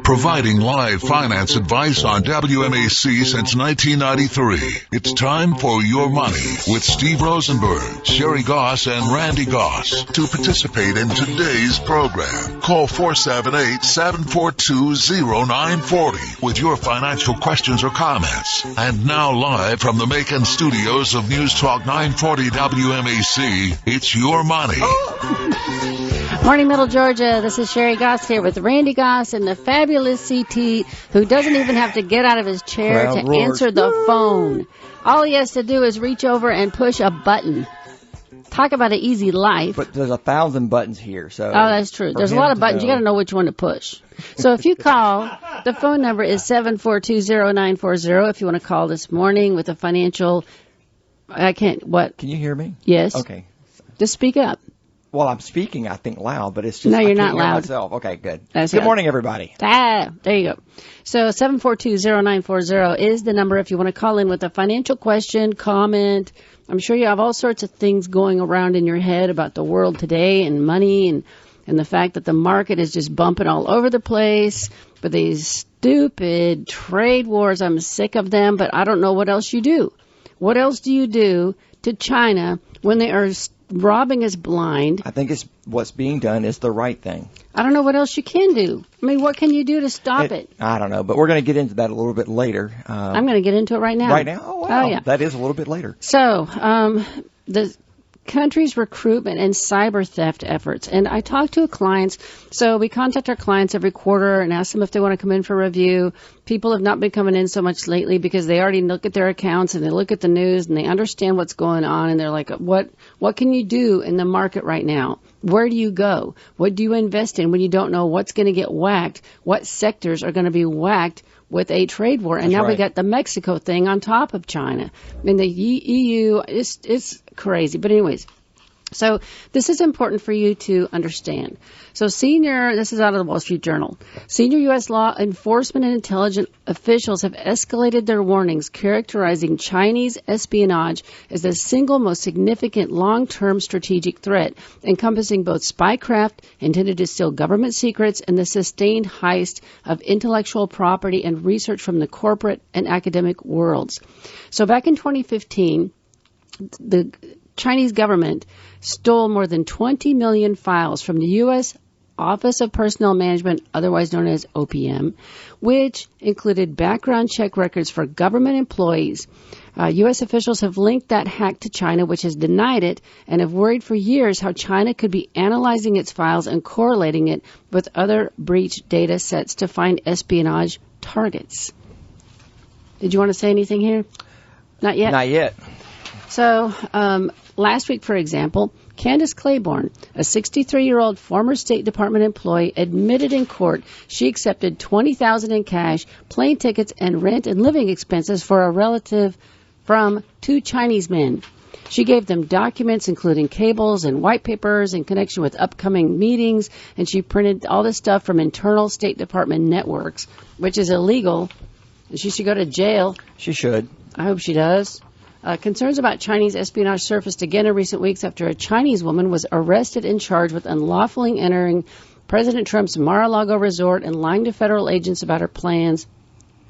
Providing live finance advice on WMAC since 1993. It's time for Your Money with Steve Rosenberg, Sherri Goss, and Randy Goss. To participate in today's program, call 478-742-0940 with your financial questions or comments. And now live from the Macon studios of News Talk 940 WMAC, it's Your Money. Morning, Middle Georgia. This is Sherri Goss here with Randy Goss and the fabulous CT, who doesn't even have to get out of his chair to answer the phone. All he has to do is reach over and push a button. Talk about an easy life. But there's 1,000 buttons here, so. Oh, that's true. There's a lot of buttons. You got to know which one to push. So if you call, the phone number is 742-0940 if you want to call this morning with a financial. What? Can you hear me? Yes. Okay. Just speak up. Well, I'm speaking, I think, loud, but it's just no, you're I can't not hear loud. Myself. Okay, good. Good morning, everybody. There you go. So 742-0940 is the number if you want to call in with a financial question, comment. I'm sure you have all sorts of things going around in your head about the world today and money and the fact that the market is just bumping all over the place. But these stupid trade wars, I'm sick of them, but I don't know what else you do. What else do you do to China when they are robbing us blind? I think what's being done is the right thing. I don't know what else you can do. I mean, what can you do to stop it? I don't know, but we're going to get into that a little bit later. I'm going to get into it right now. Right now? Oh, wow. Oh, yeah. That is a little bit later. So, the country's recruitment and cyber theft efforts. And I talk to clients. So we contact our clients every quarter and ask them if they want to come in for review. People have not been coming in so much lately because they already look at their accounts and they look at the news and they understand what's going on. And they're like, what can you do in the market right now? Where do you go? What do you invest in when you don't know what's going to get whacked? What sectors are going to be whacked with a trade war? And That's now right. we got the Mexico thing on top of China. I mean, the EU, it's crazy. But anyways, so this is important for you to understand. So this is out of the Wall Street Journal. Senior U.S. law enforcement and intelligence officials have escalated their warnings, characterizing Chinese espionage as the single most significant long-term strategic threat, encompassing both spycraft intended to steal government secrets and the sustained heist of intellectual property and research from the corporate and academic worlds. So back in 2015, the Chinese government stole more than 20 million files from the U.S. Office of Personnel Management, otherwise known as OPM, which included background check records for government employees. U.S. officials have linked that hack to China, which has denied it, and have worried for years how China could be analyzing its files and correlating it with other breached data sets to find espionage targets. Did you want to say anything here? Not yet? Not yet. So, last week, for example, Candace Claiborne, a 63-year-old former State Department employee, admitted in court she accepted $20,000 in cash, plane tickets, and rent and living expenses for a relative from two Chinese men. She gave them documents, including cables and white papers in connection with upcoming meetings, and she printed all this stuff from internal State Department networks, which is illegal. She should go to jail. She should. I hope she does. Concerns about Chinese espionage surfaced again in recent weeks after a Chinese woman was arrested and charged with unlawfully entering President Trump's Mar-a-Lago resort and lying to federal agents about her plans.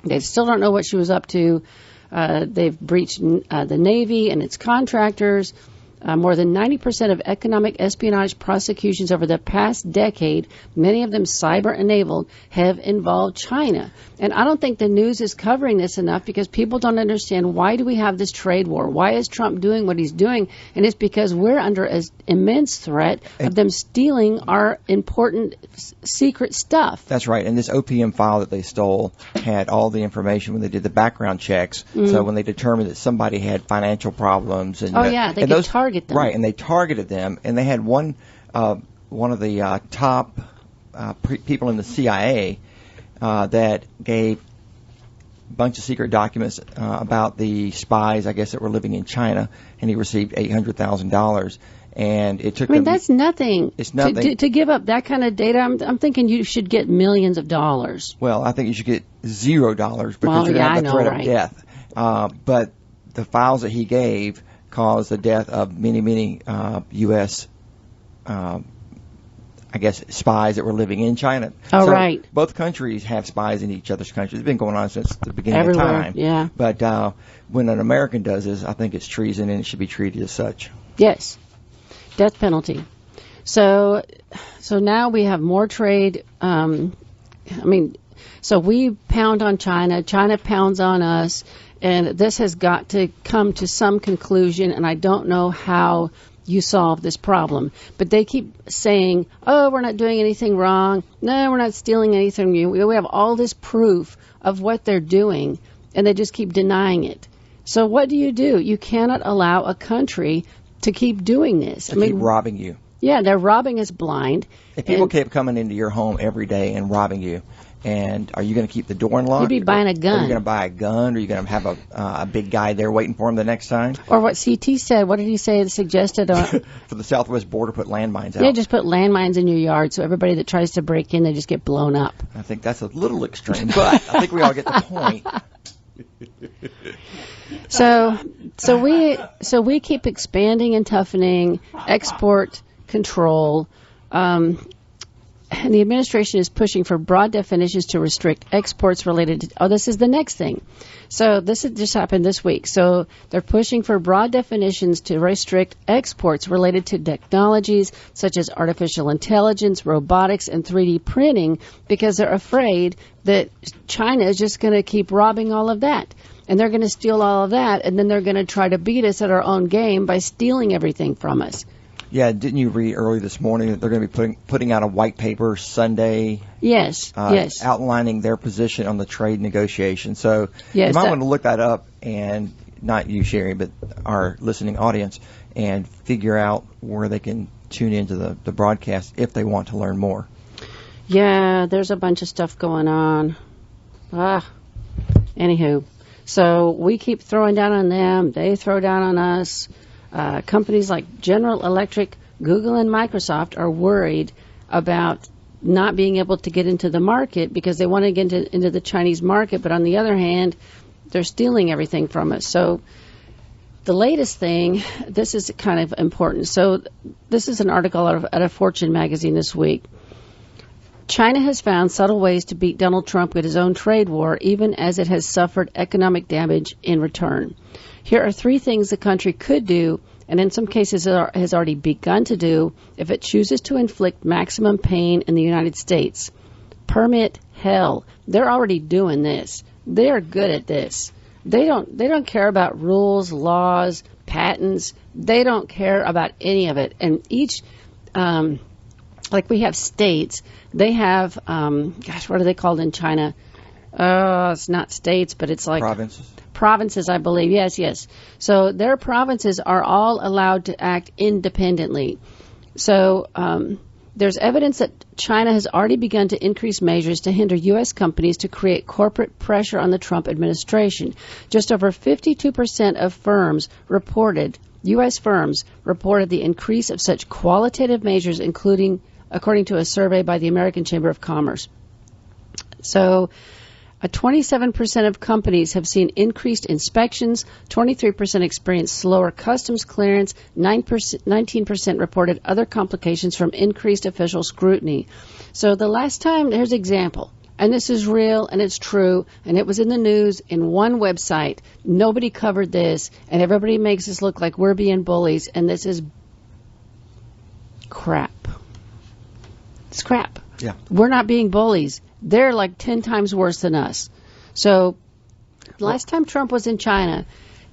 They still don't know what she was up to. They've breached the Navy and its contractors. More than 90% of economic espionage prosecutions over the past decade, many of them cyber-enabled, have involved China. And I don't think the news is covering this enough because people don't understand why do we have this trade war? Why is Trump doing what he's doing? And it's because we're under an immense threat of them stealing our important secret stuff. That's right. And this OPM file that they stole had all the information when they did the background checks. Mm-hmm. So when they determined that somebody had financial problems. And, they could target them. Right, and they targeted them. And they had one of the top people in the CIA that gave a bunch of secret documents about the spies, I guess, that were living in China. And he received $800,000. And it took. That's nothing. It's nothing to give up that kind of data. I'm thinking you should get millions of dollars. Well, I think you should get $0 because you're going to have the threat of death. But the files that he gave caused the death of many U.S. I guess, spies that were living in China. Oh, so right. Both countries have spies in each other's countries. It's been going on since the beginning Everywhere, of time. yeah. But when an American does this, I think it's treason and it should be treated as such. Yes. Death penalty. So now we have more trade. So we pound on China. China pounds on us. And this has got to come to some conclusion, and I don't know how you solve this problem. But they keep saying, oh, we're not doing anything wrong. No, we're not stealing anything. We have all this proof of what they're doing, and they just keep denying it. So what do? You cannot allow a country to keep doing this. Keep robbing you. Yeah, they're robbing us blind. If people keep coming into your home every day and robbing you, and are you going to keep the door unlocked? You'd be buying a gun. Are you going to buy a gun? Or are you going to have a big guy there waiting for him the next time? Or what CT said. What did he say? Suggested for the southwest border, put landmines out. Yeah, just put landmines in your yard so everybody that tries to break in, they just get blown up. I think that's a little extreme, but I think we all get the point. So we keep expanding and toughening export control. And the administration is pushing for broad definitions to restrict exports related to, this is the next thing. So this just happened this week. So they're pushing for broad definitions to restrict exports related to technologies such as artificial intelligence, robotics, and 3D printing because they're afraid that China is just going to keep robbing all of that. And they're going to steal all of that, and then they're going to try to beat us at our own game by stealing everything from us. Yeah, didn't you read early this morning that they're going to be putting out a white paper Sunday? Yes, yes. Outlining their position on the trade negotiation. So yes, you might want to look that up, and not you, Sherri, but our listening audience, and figure out where they can tune into the broadcast if they want to learn more. Yeah, there's a bunch of stuff going on. Anywho, so we keep throwing down on them. They throw down on us. Companies like General Electric, Google, and Microsoft are worried about not being able to get into the market because they want to get into the Chinese market, but on the other hand, they're stealing everything from us. So the latest thing, this is kind of important. So this is an article out of Fortune magazine this week. China has found subtle ways to beat Donald Trump with his own trade war, even as it has suffered economic damage in return. Here are 3 things the country could do, and in some cases has already begun to do, if it chooses to inflict maximum pain in the United States. Permit hell. They're already doing this. They're good at this. They don't care about rules, laws, patents. They don't care about any of it. And each, like we have states, they have, what are they called in China? It's not states, but it's like provinces, I believe. Yes. So their provinces are all allowed to act independently. So there's evidence that China has already begun to increase measures to hinder U.S. companies to create corporate pressure on the Trump administration. Just over 52% of U.S. firms reported the increase of such qualitative measures, including, according to a survey by the American Chamber of Commerce. So 27% of companies have seen increased inspections, 23% experienced slower customs clearance, 19% reported other complications from increased official scrutiny. So the last time, here's an example, and this is real and it's true, and it was in the news in one website. Nobody covered this, and everybody makes us look like we're being bullies, and this is crap. It's crap. Yeah. We're not being bullies. They're like 10 times worse than us. So last time Trump was in China,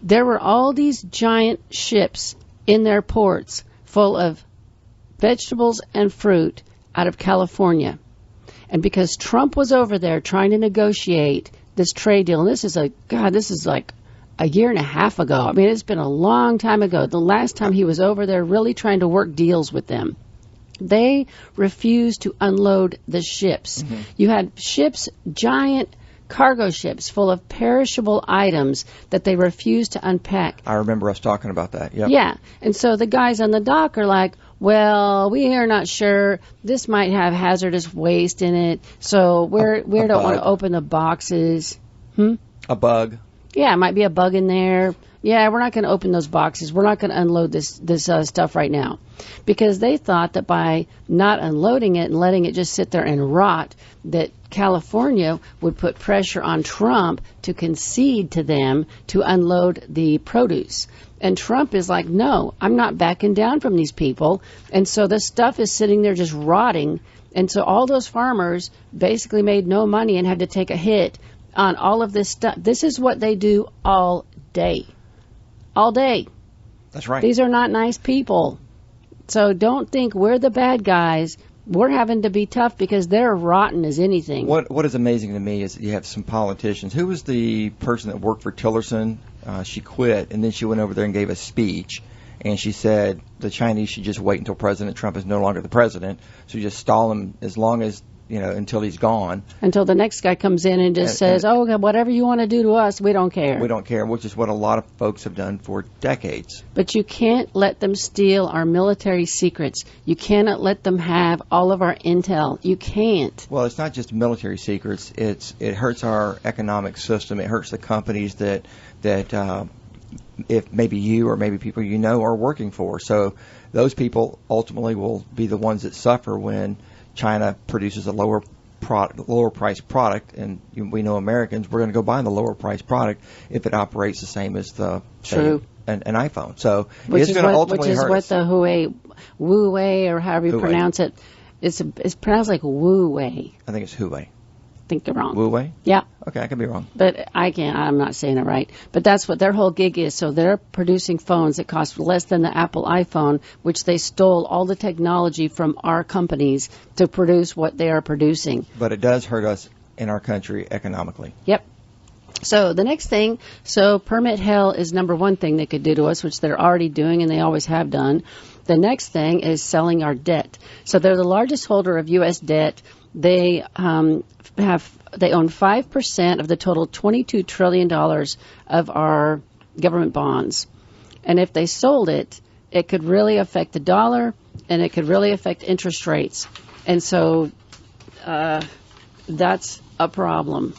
there were all these giant ships in their ports full of vegetables and fruit out of California. And because Trump was over there trying to negotiate this trade deal, and this is like a year and a half ago. I mean, it's been a long time ago. The last time he was over there really trying to work deals with them. They refused to unload the ships. Mm-hmm. You had ships, giant cargo ships full of perishable items that they refused to unpack. I remember us talking about that. Yep. Yeah. And so the guys on the dock are like, well, we are not sure. This might have hazardous waste in it. So we don't want to open the boxes. A bug. Yeah, it might be a bug in there. Yeah, we're not going to open those boxes. We're not going to unload this stuff right now. Because they thought that by not unloading it and letting it just sit there and rot, that California would put pressure on Trump to concede to them to unload the produce. And Trump is like, no, I'm not backing down from these people. And so the stuff is sitting there just rotting. And so all those farmers basically made no money and had to take a hit on all of this stuff. This is what they do all day. All day. That's right. These are not nice people. So don't think we're the bad guys. We're having to be tough because they're rotten as anything. What is amazing to me is that you have some politicians. Who was the person that worked for Tillerson? She quit, and then she went over there and gave a speech. And she said the Chinese should just wait until President Trump is no longer the president. So you just stall him as long as, until he's gone. Until the next guy comes in and just says, oh, whatever you want to do to us, we don't care. We don't care, which is what a lot of folks have done for decades. But you can't let them steal our military secrets. You cannot let them have all of our intel. You can't. Well, it's not just military secrets. It hurts our economic system. It hurts the companies that if maybe you or maybe people are working for. So those people ultimately will be the ones that suffer when China produces a lower priced product, and we know Americans, we're going to go buy the lower priced product if it operates the same as an iPhone. So it's going to ultimately hurt us. Which is what the Huawei, or however you pronounce it, it's pronounced like Huawei. I think it's Huawei. I think they're wrong. Huawei? Yeah. Okay, I could be wrong. But I'm not saying it right. But that's what their whole gig is. So they're producing phones that cost less than the Apple iPhone, which they stole all the technology from our companies to produce what they are producing. But it does hurt us in our country economically. Yep. So the next thing, permit hell is number one thing they could do to us, which they're already doing and they always have done. The next thing is selling our debt. So they're the largest holder of U.S. debt. They own 5% of the total $22 trillion of our government bonds. And if they sold it, it could really affect the dollar and it could really affect interest rates. And so that's a problem.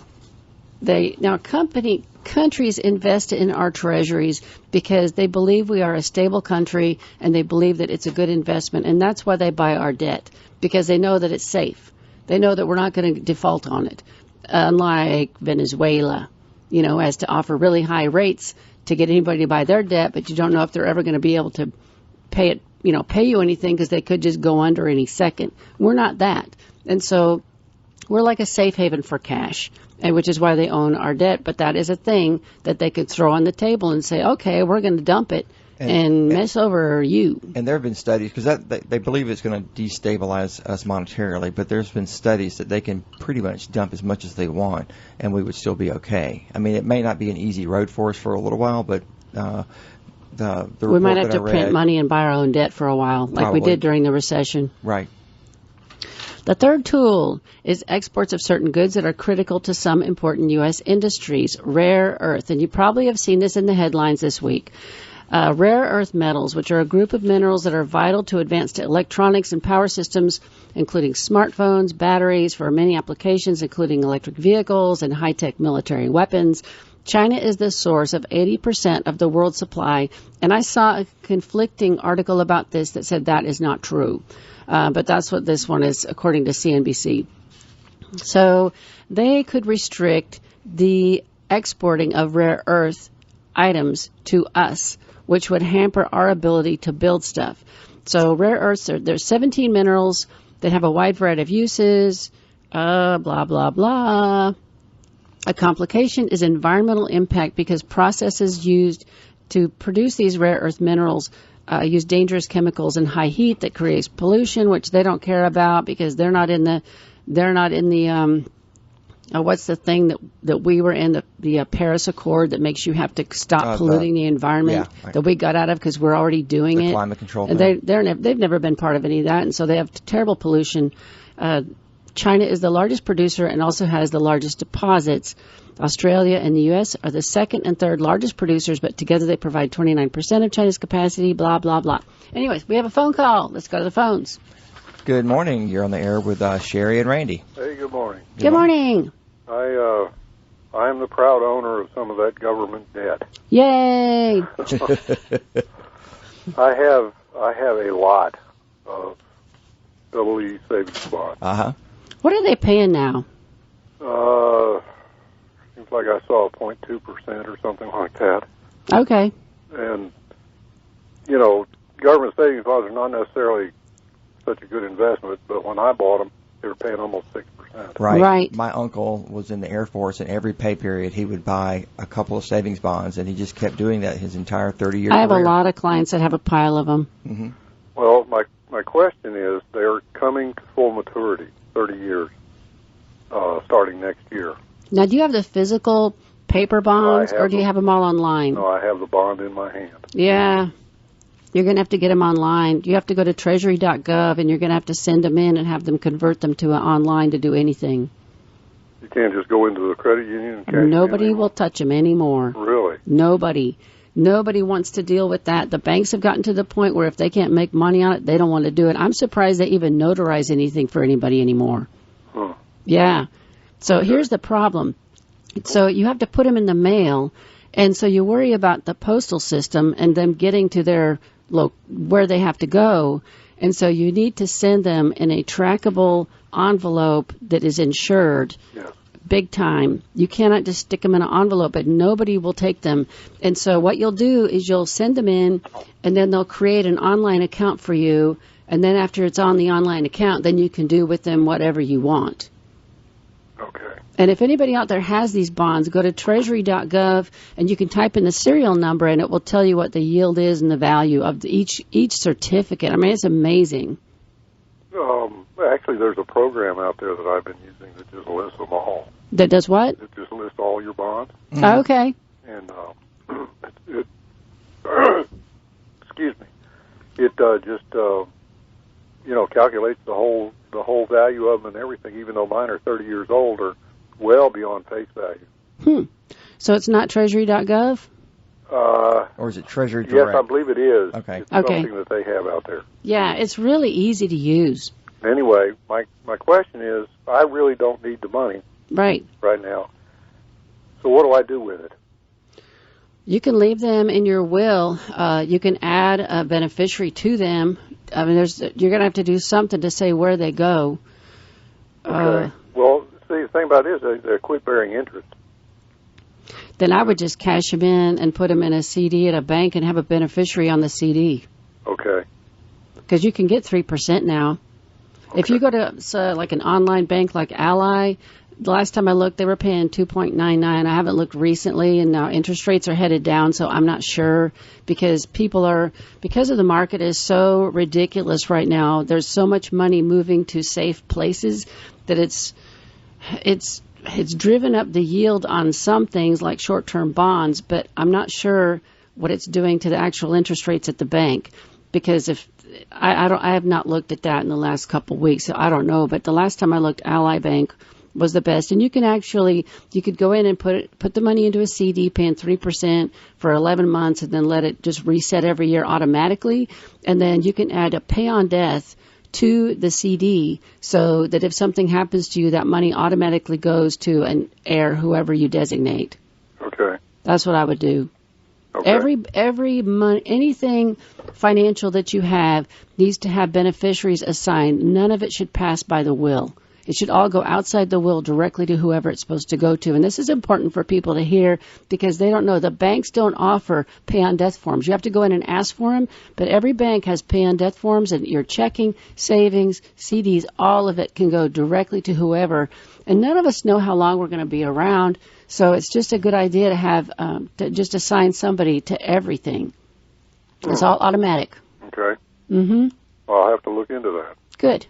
Countries invest in our treasuries because they believe we are a stable country and they believe that it's a good investment. And that's why they buy our debt, because they know that it's safe. They know that we're not going to default on it, unlike Venezuela, has to offer really high rates to get anybody to buy their debt, but you don't know if they're ever going to be able to pay you anything because they could just go under any second. We're not that. And so we're like a safe haven for cash, which is why they own our debt. But that is a thing that they could throw on the table and say, okay, we're going to dump it. And mess over you. And there have been studies, because they believe it's going to destabilize us monetarily, but there's been studies that they can pretty much dump as much as they want, and we would still be okay. I mean, it may not be an easy road for us for a little while, but the we might have to print money and buy our own debt for a while, like we did during the recession. Right. The third tool is exports of certain goods that are critical to some important U.S. industries, rare earth. And you probably have seen this in the headlines this week. Rare earth metals, which are a group of minerals that are vital to advanced electronics and power systems, including smartphones, batteries for many applications, including electric vehicles and high-tech military weapons. China is the source of 80% of the world's supply, and I saw a conflicting article about this that said that is not true. But that's what this one is, according to CNBC. So they could restrict the exporting of rare earth items to us, which would hamper our ability to build stuff. So rare earths, there's 17 minerals that have a wide variety of uses, blah, blah, blah. A complication is environmental impact because processes used to produce these rare earth minerals use dangerous chemicals and high heat that creates pollution, which they don't care about because they're not in the what's the thing that we were in, the Paris Accord that makes you have to stop polluting the environment that we got out of because we're already doing it. Climate control. And they've never been part of any of that, and so they have terrible pollution. China is the largest producer and also has the largest deposits. Australia and the U.S. are the second and third largest producers, but together they provide 29% of China's capacity, blah, blah, blah. Anyways, we have a phone call. Let's go to the phones. Good morning. You're on the air with Sherri and Randy. Hey, good morning. Good morning. I I am the proud owner of some of that government debt. Yay! I have a lot of double-E savings bonds. Uh-huh. What are they paying now? Seems like I saw 0.2% or something like that. Okay. And, you know, government savings bonds are not necessarily such a good investment, but when I bought them, they were paying almost 6%. Right. My uncle was in the Air Force, and every pay period he would buy a couple of savings bonds, and he just kept doing that his entire 30-year career. I have a lot of clients that have a pile of them. Mm-hmm. Well, my question is, they're coming to full maturity, 30 years, starting next year. Now, do you have the physical paper bonds, or do you have them all online? No, I have the bond in my hand. Yeah. You're going to have to get them online. You have to go to treasury.gov, and you're going to have to send them in and have them convert them to online to do anything. You can't just go into the credit union and cash Nobody will touch them anymore. Really? Nobody. Nobody wants to deal with that. The banks have gotten to the point where if they can't make money on it, they don't want to do it. I'm surprised they even notarize anything for anybody anymore. Huh. Yeah. So here's the problem. So you have to put them in the mail, and so you worry about the postal system and them getting to their where they have to go, and so you need to send them in a trackable envelope that is insured. Yes. Big time. You cannot just stick them in an envelope, but nobody will take them. And so what you'll do is you'll send them in, and then they'll create an online account for you, and then after it's on the online account, then you can do with them whatever you want. Okay. And if anybody out there has these bonds, go to treasury.gov, and you can type in the serial number, and it will tell you what the yield is and the value of each certificate. I mean, it's amazing. Actually, there's a program out there that I've been using that just lists them all. That does what? It just lists all your bonds. Mm-hmm. Oh, okay. And excuse me, it just calculates the whole value of them and everything. Even though mine are 30 years old, or well beyond face value. So it's not treasury.gov? Or is it Treasury Direct? Yes, I believe it is. Okay. It's something that they have out there. Yeah, it's really easy to use. Anyway, my question is, I really don't need the money right now. So what do I do with it? You can leave them in your will. You can add a beneficiary to them. I mean, you're going to have to do something to say where they go. Okay. Well, see, the thing about it is they quit bearing interest. Then I would just cash them in and put them in a CD at a bank and have a beneficiary on the CD. Okay. Because you can get 3% now. Okay. If you go to like an online bank like Ally, the last time I looked, they were paying 2.99. I haven't looked recently, and now interest rates are headed down, so I'm not sure because because of the market is so ridiculous right now. There's so much money moving to safe places that it's driven up the yield on some things like short-term bonds, but I'm not sure what it's doing to the actual interest rates at the bank because if I have not looked at that in the last couple of weeks, so I don't know. But the last time I looked, Ally Bank was the best, and you could go in and put the money into a CD, paying 3% for 11 months, and then let it just reset every year automatically, and then you can add a pay on death to the CD so that if something happens to you, that money automatically goes to an heir, whoever you designate. Okay. That's what I would do. Okay. Every money, anything financial that you have needs to have beneficiaries assigned. None of it should pass by the will. It should all go outside the will directly to whoever it's supposed to go to. And this is important for people to hear because they don't know. The banks don't offer pay-on-death forms. You have to go in and ask for them, but every bank has pay-on-death forms, and your checking, savings, CDs, all of it can go directly to whoever. And none of us know how long we're going to be around, so it's just a good idea to have to just assign somebody to everything. It's all automatic. Okay. Mm-hmm. Well, I'll have to look into that. Good.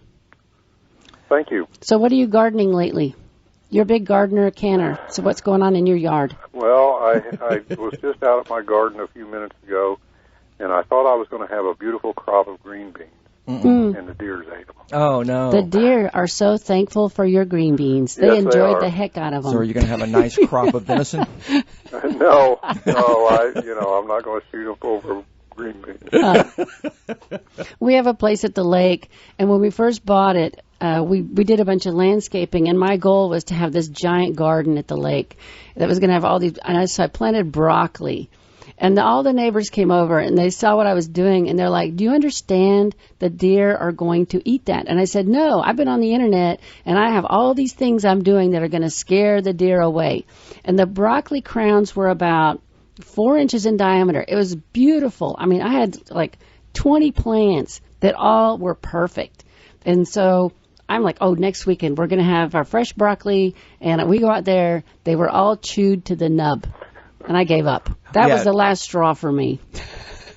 Thank you. So what are you gardening lately? You're a big gardener, canner. So what's going on in your yard? Well, I was just out at my garden a few minutes ago, and I thought I was going to have a beautiful crop of green beans, and the deers ate them. Oh, no. The deer are so thankful for your green beans. They enjoyed the heck out of them. So are you going to have a nice crop of venison? No, I'm not going to shoot them over green beans. We have a place at the lake, and when we first bought it, we did a bunch of landscaping, and my goal was to have this giant garden at the lake that was going to have all these. And so I planted broccoli, and all the neighbors came over and they saw what I was doing, and they're like, "Do you understand? The deer are going to eat that." And I said, "No, I've been on the internet, and I have all these things I'm doing that are going to scare the deer away." And the broccoli crowns were about 4 inches in diameter. It was beautiful. I mean, I had like 20 plants that all were perfect, and so I'm like, oh, next weekend we're going to have our fresh broccoli, and we go out there. They were all chewed to the nub, and I gave up. That was the last straw for me.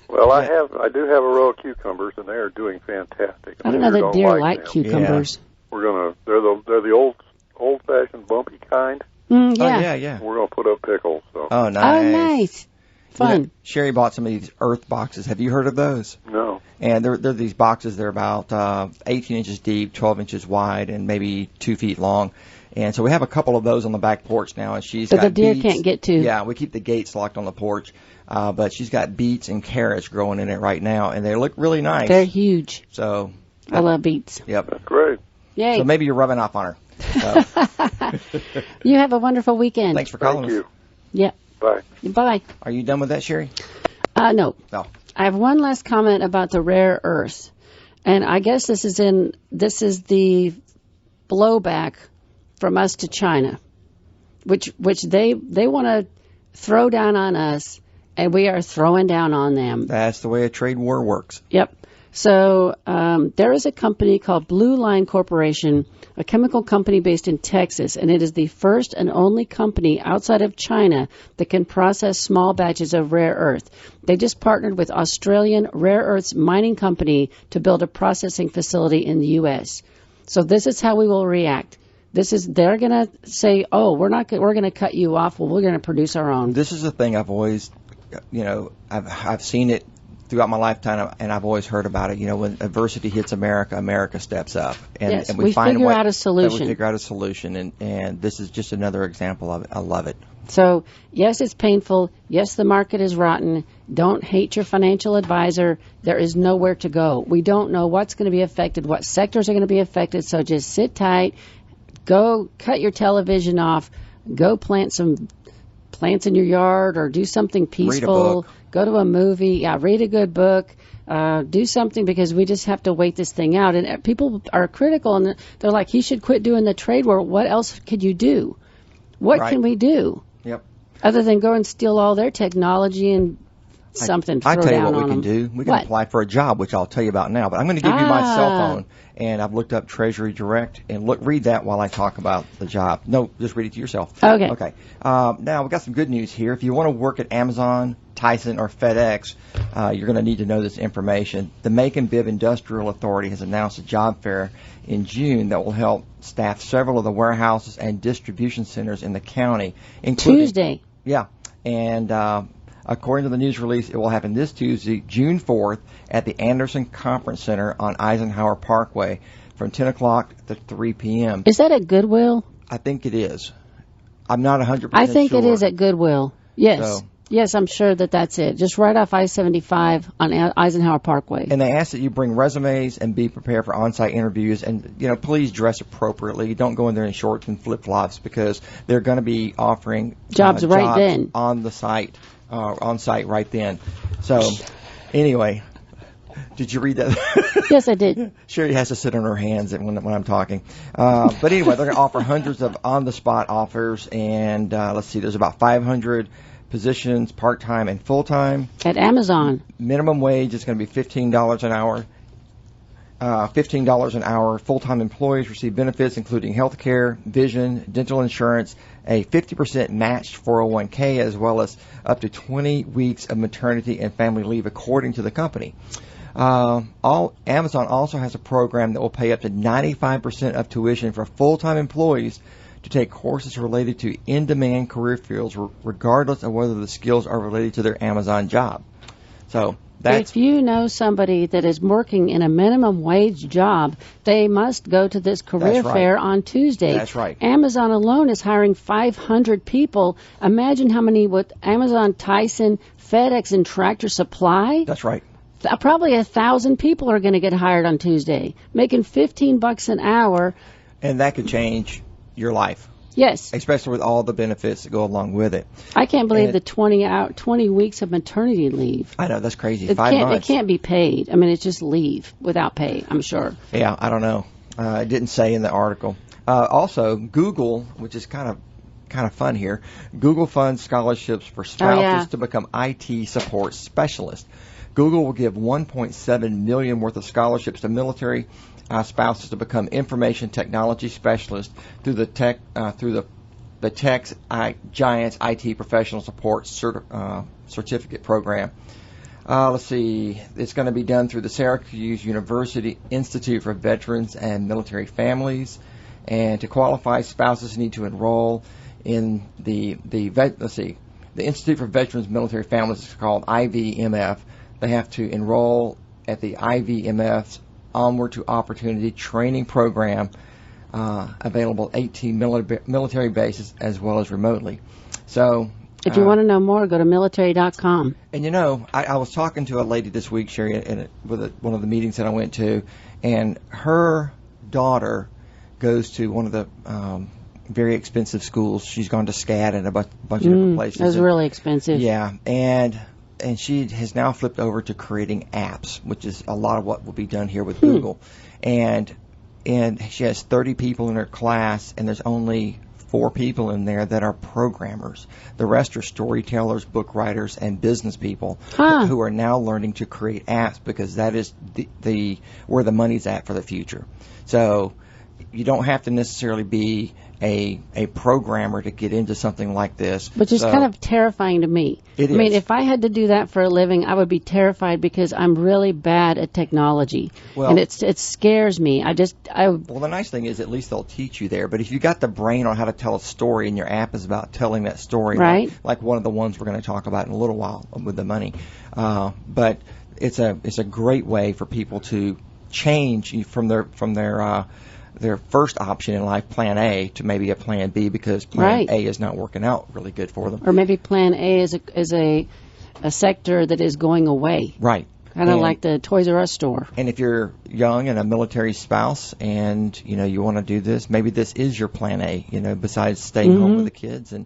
Well, I do have a row of cucumbers, and they are doing fantastic. I don't know that deer like cucumbers. Yeah. They're the old-fashioned bumpy kind. Yeah. Oh, yeah. We're gonna put up pickles. So. Oh, nice. Oh, nice. Fun. Sherri bought some of these earth boxes. Have you heard of those? No. And they're these boxes. They're about 18 inches deep, 12 inches wide, and maybe 2 feet long. And so we have a couple of those on the back porch now, and she's got the deer beets. Can't get to. Yeah, we keep the gates locked on the porch, but she's got beets and carrots growing in it right now, and they look really nice. They're huge. So I love beets. Yep. That's great. Yay. So maybe you're rubbing off on her. So. You have a wonderful weekend. Thanks for calling us. Thank you. Yeah. Bye. Bye. Are you done with that, Sherri? No. No. I have one last comment about the rare earths, and I guess this is the blowback from us to China, which they want to throw down on us, and we are throwing down on them. That's the way a trade war works. Yep. So there is a company called Blue Line Corporation, a chemical company based in Texas, and it is the first and only company outside of China that can process small batches of rare earth. They just partnered with Australian Rare Earths Mining Company to build a processing facility in the U.S. So this is how we will react. They're going to say, "Oh, we're going to cut you off. Well, we're going to produce our own." This is the thing I've always, I've seen it throughout my lifetime, and I've always heard about it. When adversity hits America, America steps up, and we find figure out a solution. We figure out a solution, and this is just another example of it. I love it. So, yes, it's painful. Yes, the market is rotten. Don't hate your financial advisor. There is nowhere to go. We don't know what's going to be affected, what sectors are going to be affected, so just sit tight. Go cut your television off. Go plant some plants in your yard or do something peaceful. Read a book. Go to a movie. Yeah, read a good book. Do something, because we just have to wait this thing out. And people are critical, and they're like, he should quit doing the trade war. What else could you do? What can we do? Yep. Other than go and steal all their technology and something. I tell you what on we can do. We can apply for a job, which I'll tell you about now. But I'm going to give you my cell phone, and I've looked up Treasury Direct, and read that while I talk about the job. No, just read it to yourself. Okay. Okay. Now we've got some good news here. If you want to work at Amazon, Tyson, or FedEx, you're going to need to know this information. The Macon Bibb Industrial Authority has announced a job fair in June that will help staff several of the warehouses and distribution centers in the county, including Tuesday. Yeah, and according to the news release, it will happen this Tuesday, June 4th, at the Anderson Conference Center on Eisenhower Parkway from 10 o'clock to 3 p.m. Is that at Goodwill? I think it is. I'm not 100% sure. I think it is at Goodwill. Yes. So, yes, I'm sure that's it. Just right off I-75 on Eisenhower Parkway. And they ask that you bring resumes and be prepared for on-site interviews. And, please dress appropriately. Don't go in there in shorts and flip-flops, because they're going to be offering jobs right then on the site. On site right then. So, anyway, did you read that? Yes, I did. Sherri has to sit on her hands when I'm talking. But anyway, they're going to offer hundreds of on-the-spot offers, and let's see, there's about 500 positions, part-time and full-time. At Amazon. Minimum wage is going to be $15 an hour. $15 an hour. Full-time employees receive benefits including health care, vision, dental insurance, a 50% matched 401k, as well as up to 20 weeks of maternity and family leave, according to the company. Amazon also has a program that will pay up to 95% of tuition for full-time employees to take courses related to in-demand career fields, regardless of whether the skills are related to their Amazon job. So if you know somebody that is working in a minimum wage job, they must go to this career fair on Tuesday. That's right. Amazon alone is hiring 500 people. Imagine how many with Amazon, Tyson, FedEx, and Tractor Supply. That's right. Probably 1,000 people are going to get hired on Tuesday, making $15 an hour. And that could change your life. Yes. Especially with all the benefits that go along with it. I can't believe the 20 weeks of maternity leave. I know, that's crazy. 5 months. It can't be paid. I mean, it's just leave without pay, I'm sure. Yeah, I don't know. It didn't say in the article. Also, Google, which is kind of fun here, Google funds scholarships for spouses to become IT support specialists. Google will give $1.7 million worth of scholarships to military spouses to become information technology specialists through the tech Giants IT professional support certificate program. Let's see. It's going to be done through the Syracuse University Institute for Veterans and Military Families. And to qualify, spouses need to enroll in the Institute for Veterans and Military Families is called IVMF. They have to enroll at the IVMF's Onward to Opportunity training program, available at 18 military bases as well as remotely. So, if you want to know more, go to military.com. And I was talking to a lady this week, Sherri, with one of the meetings that I went to, and her daughter goes to one of the very expensive schools. She's gone to SCAD and a bunch of different places. That's really expensive. Yeah, and she has now flipped over to creating apps, which is a lot of what will be done here with Google. And she has 30 people in her class, and there's only 4 people in there that are programmers. The rest are storytellers, book writers, and business people who are now learning to create apps because that is where the money's at for the future. So you don't have to necessarily be a programmer to get into something like this. Which is kind of terrifying to me. I mean, if I had to do that for a living, I would be terrified because I'm really bad at technology. Well, and it scares me. Well, the nice thing is at least they'll teach you there. But if you got the brain on how to tell a story and your app is about telling that story, right? Like one of the ones we're going to talk about in a little while with the money. But it's a great way for people to change from their first option in life, Plan A, to maybe a Plan B because Plan A is not working out really good for them. Or maybe Plan A is a sector that is going away. Right. Kind of like the Toys R Us store. And if you're young and a military spouse and, you want to do this, maybe this is your Plan A, besides staying home with the kids and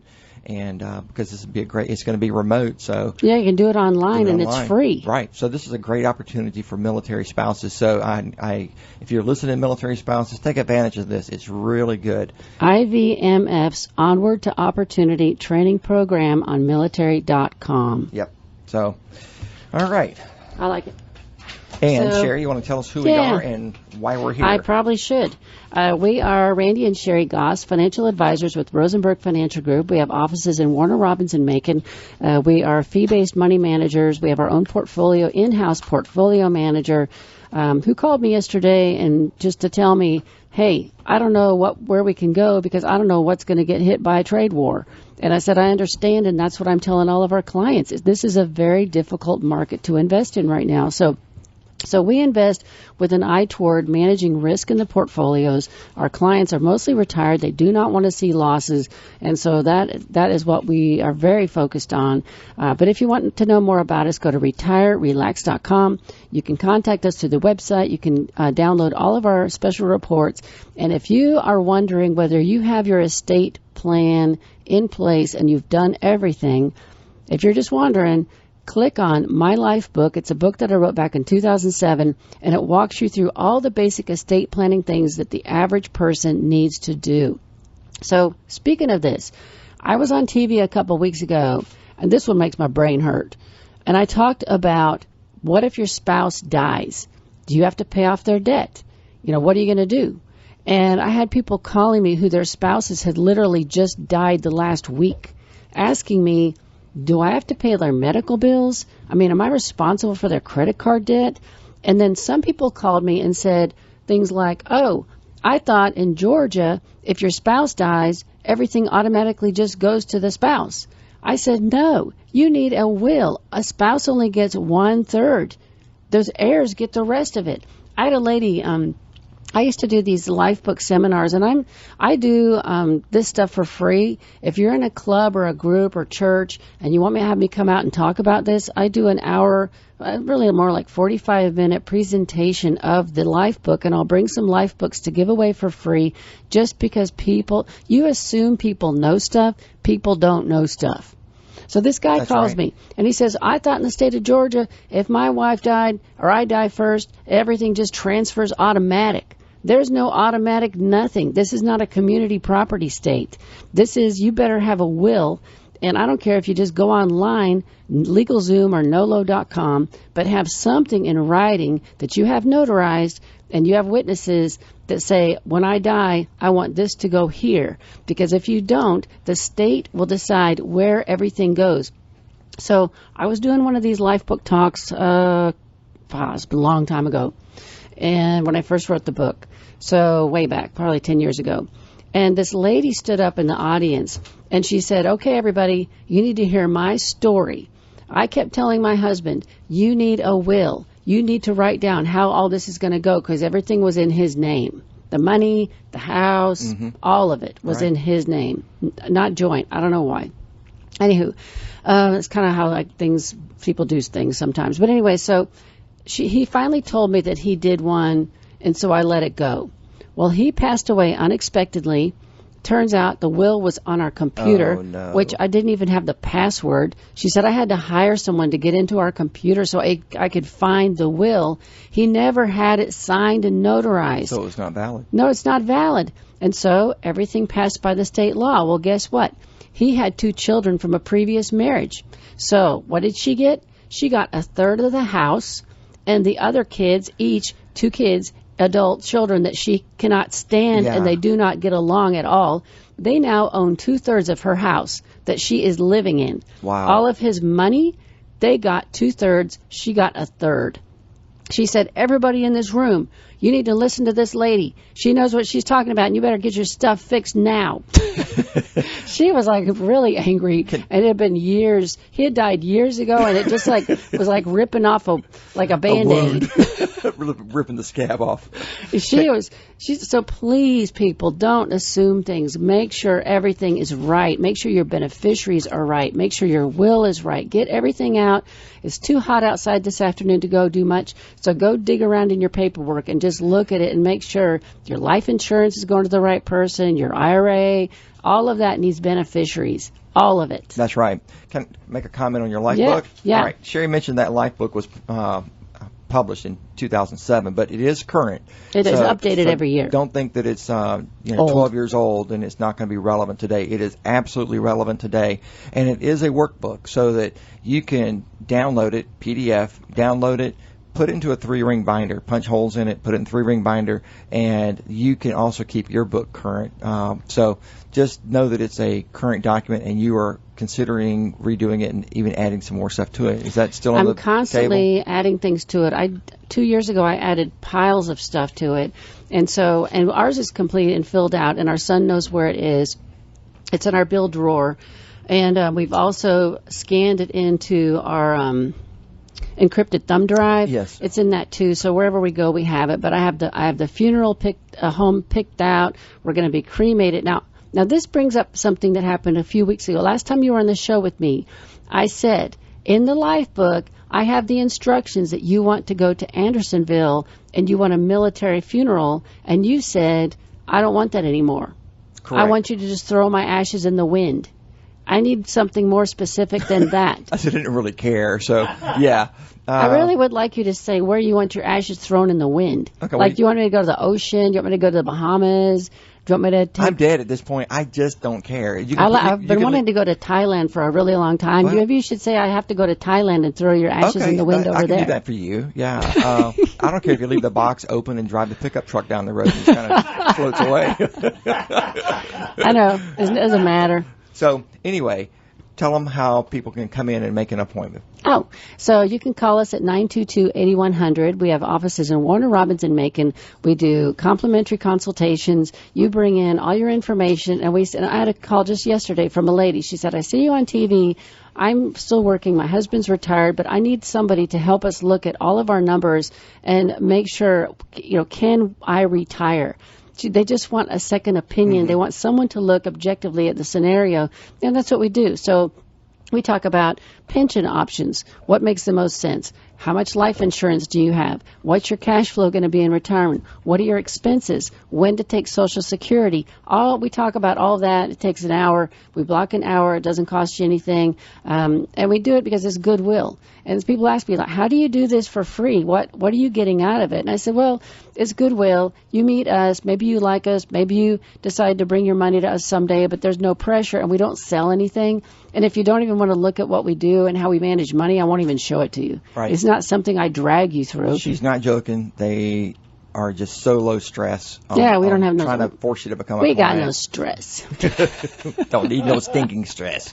because this would be it's going to be remote, so yeah, you can do it online and it's free. Right. So this is a great opportunity for military spouses. So if you're listening to military spouses, take advantage of this. It's really good. IVMF's Onward to Opportunity training program on military.com. Yep. So, all right. I like it. And Sherri, you want to tell us who we are and why we're here? I probably should. We are Randy and Sherri Goss, financial advisors with Rosenberg Financial Group. We have offices in Warner Robins and Macon. We are fee-based money managers. We have our own in-house portfolio manager who called me yesterday and just to tell me, hey, I don't know where we can go because I don't know what's going to get hit by a trade war. And I said, I understand, and that's what I'm telling all of our clients. This is a very difficult market to invest in right now. So we invest with an eye toward managing risk in the portfolios. Our clients are mostly retired. They do not want to see losses. And so that is what we are very focused on. But if you want to know more about us, go to retirerelax.com. You can contact us through the website. You can download all of our special reports. And if you are wondering whether you have your estate plan in place and you've done everything, if you're just wondering, click on My Life Book. It's a book that I wrote back in 2007, and it walks you through all the basic estate planning things that the average person needs to do. So, speaking of this, I was on TV a couple weeks ago, and this one makes my brain hurt. And I talked about, what if your spouse dies? Do you have to pay off their debt? What are you going to do? And I had people calling me who their spouses had literally just died the last week, asking me, do I have to pay their medical bills? I mean, am I responsible for their credit card debt? And then some people called me and said things like, oh, I thought in Georgia, if your spouse dies, everything automatically just goes to the spouse. I said, no, you need a will. A spouse only gets 1/3. Those heirs get the rest of it. I had a lady I used to do these life book seminars, and I do this stuff for free. If you're in a club or a group or church and you want me to have me come out and talk about this, I do an hour, really more like 45-minute presentation of the life book, and I'll bring some life books to give away for free just because you assume people know stuff. People don't know stuff. So this guy calls me, and he says, I thought in the state of Georgia, if my wife died or I die first, everything just transfers automatic. There's no automatic nothing. This is not a community property state. This is, you better have a will, and I don't care if you just go online, LegalZoom or NOLO.com, but have something in writing that you have notarized and you have witnesses that say, when I die, I want this to go here. Because if you don't, the state will decide where everything goes. So I was doing one of these life book talks, it's been a long time ago, and when I first wrote the book. So way back, probably 10 years ago. And this lady stood up in the audience, and she said, okay, everybody, you need to hear my story. I kept telling my husband, you need a will. You need to write down how all this is going to go, because everything was in his name. The money, the house, all of it was in his name, not joint. I don't know why. Anywho, it's kind of how people do things sometimes. But anyway, so he finally told me that he did one, and so I let it go. Well, he passed away unexpectedly. Turns out the will was on our computer, which I didn't even have the password. She said I had to hire someone to get into our computer so I could find the will. He never had it signed and notarized. So it's not valid. No, it's not valid. And so everything passed by the state law. Well, guess what? He had 2 children from a previous marriage. So what did she get? She got a third of the house, and the other kids, each 2 kids, adult children that she cannot stand, and they do not get along at all. They now own 2/3 of her house that she is living in. Wow. All of his money, they got 2/3. She got a third. She said, everybody in this room, you need to listen to this lady. She knows what she's talking about, and you better get your stuff fixed now. She was like really angry, and it had been years. He had died years ago, and it just was like ripping off a Band-Aid. Ripping the scab off. So please, people, don't assume things. Make sure everything is right. Make sure your beneficiaries are right. Make sure your will is right. Get everything out. It's too hot outside this afternoon to go do much, so go dig around in your paperwork and just look at it and make sure your life insurance is going to the right person, your IRA, all of that needs beneficiaries. All of it. That's right. Can I make a comment on your life book? Yeah. All right. Sherri mentioned that life book was published in 2007, but it is current. It is updated every year. Don't think that it's 12 years old and it's not going to be relevant today. It is absolutely relevant today, and it is a workbook so that you can download it, PDF, download it, put it into a 3-ring binder, punch holes in it, put it in 3-ring binder, and you can also keep your book current. So just know that it's a current document, and you are considering redoing it and even adding some more stuff to it. Is that still on the table? I'm constantly adding things to it. 2 years ago, I added piles of stuff to it, and ours is complete and filled out, and our son knows where it is. It's in our bill drawer, and we've also scanned it into our encrypted thumb drive. Yes, it's in that too. So wherever we go, we have it. But I have the funeral home picked out. We're going to be cremated now. Now this brings up something that happened a few weeks ago. Last time you were on the show with me, I said in the life book I have the instructions that you want to go to Andersonville and you want a military funeral, and you said I don't want that anymore. Correct. I want you to just throw my ashes in the wind. I need something more specific than that. I didn't really care, so yeah. I really would like you to say where you want your ashes thrown in the wind. Okay, like, do you want me to go to the ocean? Do you want me to go to the Bahamas? Do you want me to take... I'm dead at this point. I just don't care. I've been wanting to go to Thailand for a really long time. Well, Maybe you should say I have to go to Thailand and throw your ashes in the wind over there. I can do that for you, yeah. I don't care if you leave the box open and drive the pickup truck down the road and it kind of floats away. I know. It doesn't matter. So, anyway, tell them how people can come in and make an appointment. Oh, so you can call us at 922-8100. We have offices in Warner Robins and Macon. We do complimentary consultations. You bring in all your information, and I had a call just yesterday from a lady. She said, I see you on TV. I'm still working. My husband's retired, but I need somebody to help us look at all of our numbers and make sure, can I retire? They just want a second opinion. They want someone to look objectively at the scenario, and that's what we do. So we talk about pension options. What makes the most sense? How much life insurance do you have? What's your cash flow going to be in retirement? What are your expenses? When to take Social Security? We talk about all that. It takes an hour. We block an hour. It doesn't cost you anything. And we do it because it's goodwill. And people ask me, how do you do this for free? What are you getting out of it? And I said, well, it's goodwill. You meet us. Maybe you like us. Maybe you decide to bring your money to us someday, but there's no pressure, and we don't sell anything. And if you don't even want to look at what we do and how we manage money, I won't even show it to you. Right. It's not something I drag you through. She's not joking. They are just so low stress. We don't have no trying to force you to become a client. We got client. no stress. Don't need no stinking stress.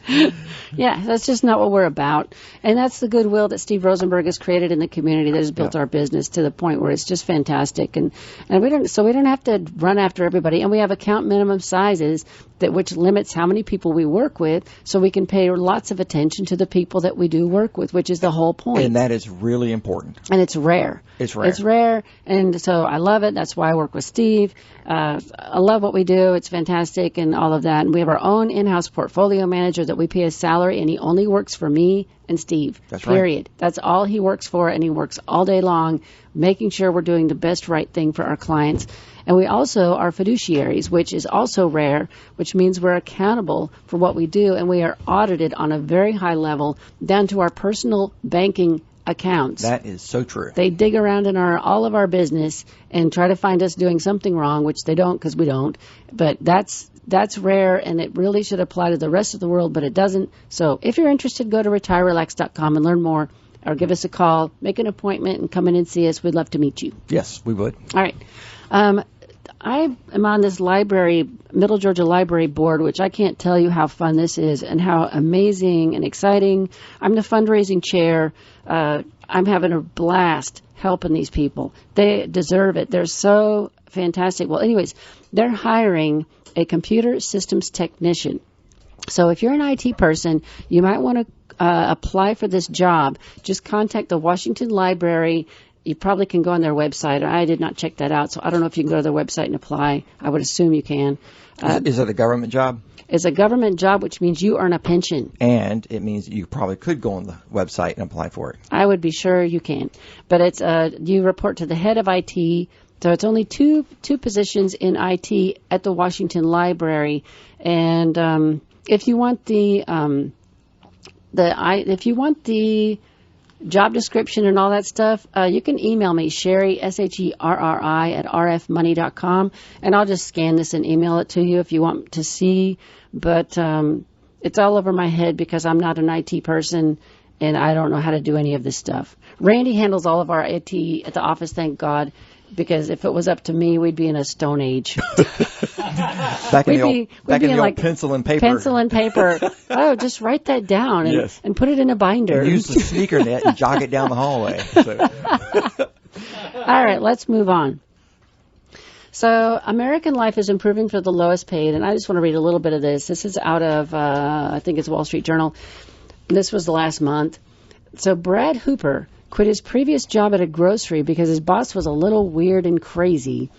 Yeah, that's just not what we're about. And that's the goodwill that Steve Rosenberg has created in the community that has built our business to the point where it's just fantastic. And we don't have to run after everybody. And we have account minimum sizes which limits how many people we work with, so we can pay lots of attention to the people that we do work with, which is the whole point. And that is really important. And it's rare. It's rare. It's rare, and so I love it. That's why I work with Steve. I love what we do. It's fantastic and all of that. And we have our own in-house portfolio manager that we pay a salary, and he only works for me and Steve. That's period. Right. That's all he works for, and he works all day long making sure we're doing the best right thing for our clients. And we also are fiduciaries, which is also rare, which means we're accountable for what we do, and we are audited on a very high level down to our personal banking accounts. That is so true. They dig around in all of our business and try to find us doing something wrong, which they don't because we don't. But that's rare, and it really should apply to the rest of the world, but it doesn't. So if you're interested, go to retirerelax.com and learn more, or give us a call, make an appointment, and come in and see us. We'd love to meet you. Yes, we would. All right. I am on this Middle Georgia Library board, which I can't tell you how fun this is and how amazing and exciting. I'm the fundraising chair. I'm having a blast helping these people. They deserve it. They're so fantastic. Well, anyways, they're hiring a computer systems technician. So if you're an IT person, you might want to apply for this job. Just contact the Washington Library. You probably can go on their website. I did not check that out, so I don't know if you can go to their website and apply. I would assume you can. Is it a government job? It's a government job, which means you earn a pension. And it means you probably could go on the website and apply for it. I would be sure you can. But it's you report to the head of IT. So it's only two positions in IT at the Washington Library. And if you want the job description and all that stuff, you can email me, Sherri, Sherri, at rfmoney.com, and I'll just scan this and email it to you if you want to see. But it's all over my head because I'm not an IT person, and I don't know how to do any of this stuff. Randy handles all of our IT at the office, thank God, because if it was up to me, we'd be in a stone age. Back in the old pencil and paper. Pencil and paper. Oh, just write that down and put it in a binder. And use the sneaker net and jog it down the hallway. So. All right, let's move on. So American life is improving for the lowest paid, and I just want to read a little bit of this. This is out of, I think it's Wall Street Journal. This was the last month. So Brad Hooper quit his previous job at a grocery because his boss was a little weird and crazy.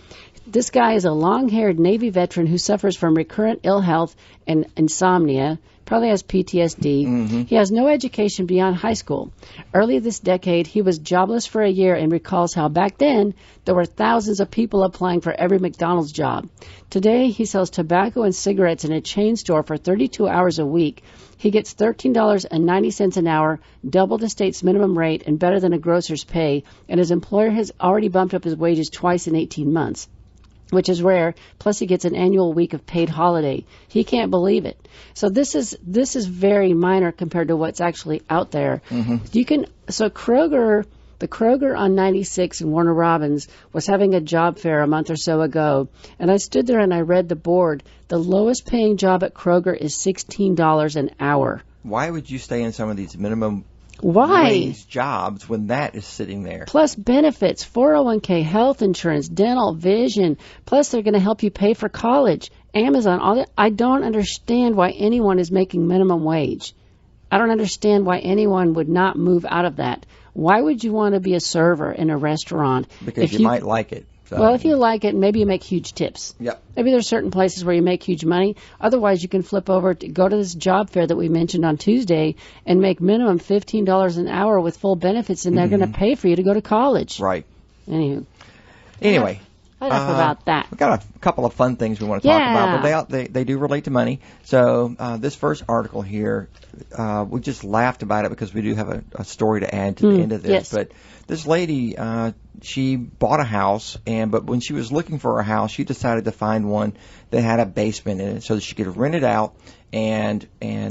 This guy is a long-haired Navy veteran who suffers from recurrent ill health and insomnia, probably has PTSD. Mm-hmm. He has no education beyond high school. Early this decade, he was jobless for a year and recalls how back then there were thousands of people applying for every McDonald's job. Today, he sells tobacco and cigarettes in a chain store for 32 hours a week. He gets $13.90 an hour, double the state's minimum rate, and better than a grocer's pay, and his employer has already bumped up his wages twice in 18 months. Which is rare, plus he gets an annual week of paid holiday. He can't believe it. So this is very minor compared to what's actually out there. Mm-hmm. Kroger, the Kroger on 96 in Warner Robins was having a job fair a month or so ago, and I stood there and I read the board. The lowest paying job at Kroger is $16 an hour. why would you stay in some of these minimum Why? wage jobs when that is sitting there? Plus benefits, 401k, health insurance, dental, vision. Plus they're going to help you pay for college, Amazon, all that. I don't understand why anyone is making minimum wage. I don't understand why anyone would not move out of that. Why would you want to be a server in a restaurant? Because you might like it. So. Well, if you like it, maybe you make huge tips. Yep. Maybe there's certain places where you make huge money. Otherwise, you can flip over to go to this job fair that we mentioned on Tuesday and make minimum $15 an hour with full benefits, and they're going to pay for you to go to college. Right. Anywho. Anyway. Enough about that. We've got a couple of fun things we want to talk about, but they do relate to money. So this first article here, we just laughed about it because we do have a story to add to the end of this. Yes. But this lady, she bought a house, but when she was looking for a house, she decided to find one that had a basement in it so that she could rent it out. And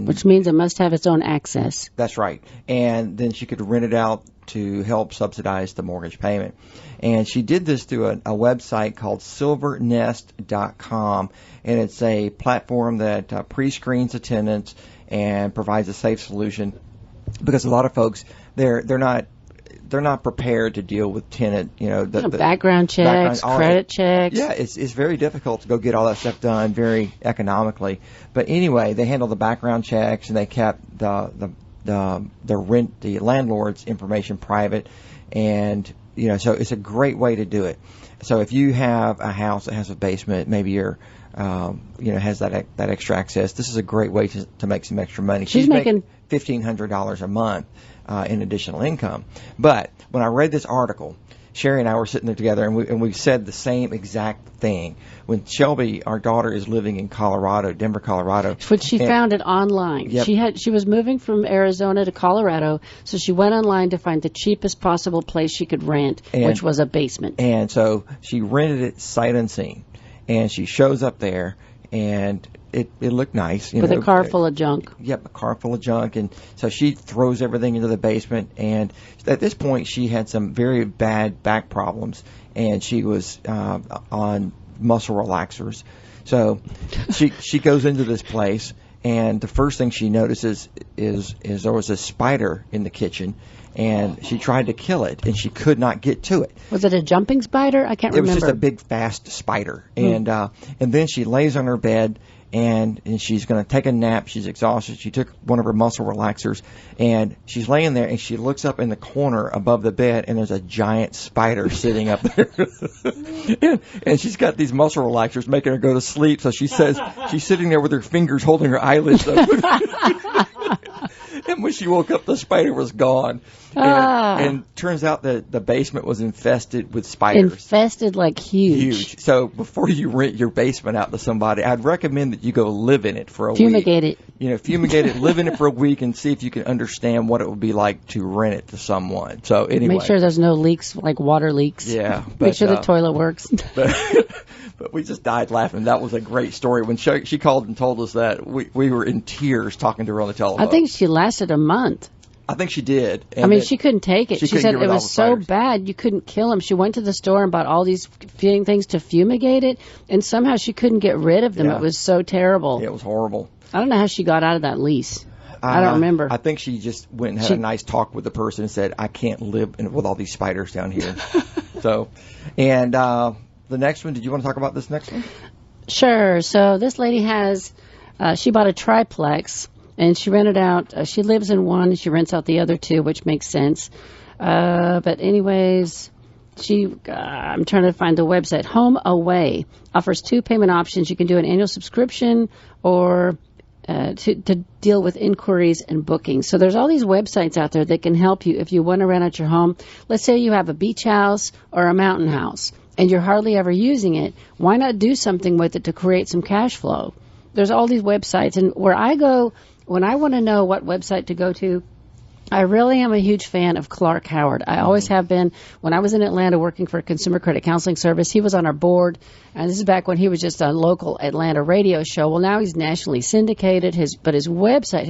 which means it must have its own access. That's right. And then she could rent it out to help subsidize the mortgage payment. And she did this through a website called silvernest.com, and it's a platform that pre-screens attendants and provides a safe solution because a lot of folks they're not prepared to deal with tenant, the background checks, credit checks. Yeah, it's very difficult to go get all that stuff done very economically. But anyway, they handle the background checks and they kept the landlord's information private, and so it's a great way to do it. So if you have a house that has a basement, maybe you're has that extra access, this is a great way to make some extra money. She's making $1,500 a month in additional income. But when I read this article, Sherri and I were sitting there together, and we said the same exact thing. When Shelby, our daughter, is living in Colorado, Denver, Colorado. But she found it online. Yep. She was moving from Arizona to Colorado, so she went online to find the cheapest possible place she could rent, which was a basement. And so she rented it sight unseen. And she shows up there, and it looked nice. With a car full of junk. Yep, a car full of junk. And so she throws everything into the basement. And at this point, she had some very bad back problems, and she was on muscle relaxers. So she goes into this place, and the first thing she notices is there was a spider in the kitchen. And she tried to kill it, and she could not get to it. Was it a jumping spider? I can't remember. It was just a big, fast spider. And then she lays on her bed, and she's going to take a nap. She's exhausted. She took one of her muscle relaxers, and she's laying there, and she looks up in the corner above the bed, and there's a giant spider sitting up there. and she's got these muscle relaxers making her go to sleep. So she says she's sitting there with her fingers holding her eyelids up. And when she woke up, the spider was gone. And turns out that the basement was infested with spiders. Infested like huge. So before you rent your basement out to somebody, I'd recommend that you go live in it for a week. Fumigate it. Fumigate it, live in it for a week, and see if you can understand what it would be like to rent it to someone. So anyway. Make sure there's no leaks, like water leaks. Yeah. Make sure the toilet works. But we just died laughing. That was a great story. When she called and told us that, we were in tears talking to her on the telephone. I think she lasted a month. I think she did. She couldn't take it. She said it was so bad you couldn't kill him. She went to the store and bought all these things to fumigate it, and somehow she couldn't get rid of them. Yeah. It was so terrible. It was horrible. I don't know how she got out of that lease. I don't remember. I think she just went and had a nice talk with the person and said, I can't live with all these spiders down here. The next one, did you want to talk about this next one? Sure. So this lady she bought a triplex, and she rented out, she lives in one, and she rents out the other two, which makes sense. But anyways, I'm trying to find the website. Home Away offers 2 payment options. You can do an annual subscription or to deal with inquiries and bookings. So there's all these websites out there that can help you if you want to rent out your home. Let's say you have a beach house or a mountain house, and you're hardly ever using it. Why not do something with it to create some cash flow? There's all these websites, and where I go, when I want to know what website to go to, I really am a huge fan of Clark Howard. I always have been. When I was in Atlanta working for a consumer credit counseling service, he was on our board, and this is back when he was just a local Atlanta radio show. Well, now he's nationally syndicated, but his website